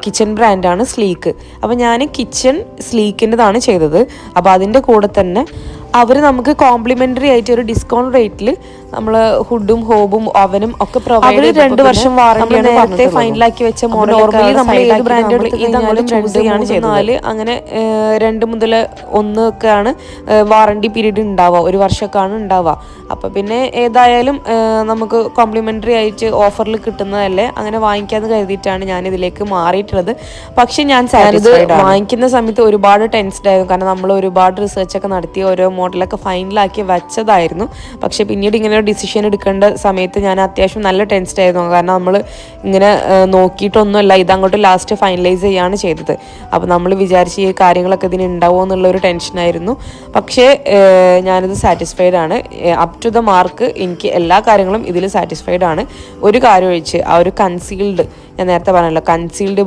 Kitchen ബ്രാൻഡാണ് sleek. അപ്പോൾ ഞാൻ കിച്ചൺ സ്ലീക്കിൻ്റെതാണ് ചെയ്തത്. അപ്പോൾ അതിൻ്റെ കൂടെ തന്നെ അവർ നമുക്ക് കോംപ്ലിമെൻ്ററി ആയിട്ട് ഒരു ഡിസ്കൗണ്ട് റേറ്റിൽ നമ്മൾ ഹുഡും ഹോബും അവനും ഒക്കെ പ്രൊവൈഡ് 2 വർഷം വാറണ്ടിയാണ് നേരത്തെ ഫൈനലാക്കി വെച്ച മോഡൽ. നോർമലി നമ്മൾ ഏത് ബ്രാൻഡ് ഇതങ്ങോട്ടും ചൂസ് ചെയ്യാണ് ചെയ്തത്. അങ്ങനെ 2 മുതൽ 1 ഒക്കെയാണ് വാറണ്ടി പീരീഡ് ഉണ്ടാവുക, 1 വർഷമൊക്കെയാണ് ഉണ്ടാവുക. അപ്പോൾ പിന്നെ ഏതായാലും നമുക്ക് കോംപ്ലിമെൻ്ററി ആയിട്ട് ഓഫറിൽ കിട്ടുന്നതല്ലേ, അങ്ങനെ വാങ്ങിക്കാമെന്ന് കരുതിയിട്ടാണ് ഞാൻ ഇതിലേക്ക് മാറിയിട്ടുള്ളത്. പക്ഷെ ഞാൻ വാങ്ങിക്കുന്ന സമയത്ത് ഒരുപാട് ടെൻസ്ഡ് ആയിരുന്നു. കാരണം നമ്മൾ ഒരുപാട് റിസർച്ചൊക്കെ നടത്തി ഓരോ മോഡലൊക്കെ ഫൈനലാക്കി വെച്ചതായിരുന്നു. പക്ഷെ പിന്നീട് ഇങ്ങനെ ഒരു ഡിസിഷൻ എടുക്കേണ്ട സമയത്ത് ഞാൻ അത്യാവശ്യം നല്ല ടെൻസ്ഡ് ആയിരുന്നു. കാരണം നമ്മൾ ഇങ്ങനെ നോക്കിയിട്ടൊന്നുമല്ല, ഇതങ്ങോട്ട് ലാസ്റ്റ് ഫൈനലൈസ് ചെയ്യുകയാണ് ചെയ്തത്. അപ്പോൾ നമ്മൾ വിചാരിച്ച ഈ കാര്യങ്ങളൊക്കെ ഇതിന് ഉണ്ടാവുമോ എന്നുള്ളൊരു ടെൻഷനായിരുന്നു. പക്ഷേ ഞാനിത് സാറ്റിസ്ഫൈഡ് ആണ്. അപ് ടു ദ മാർക്ക് എനിക്ക് എല്ലാ കാര്യങ്ങളും ഇതിൽ സാറ്റിസ്ഫൈഡ് ആണ്. ഒരു കാര്യം ഒഴിച്ച് ആ ഒരു കൺസീൽഡ്, ഞാൻ നേരത്തെ പറഞ്ഞല്ലോ കൺസീൽഡ്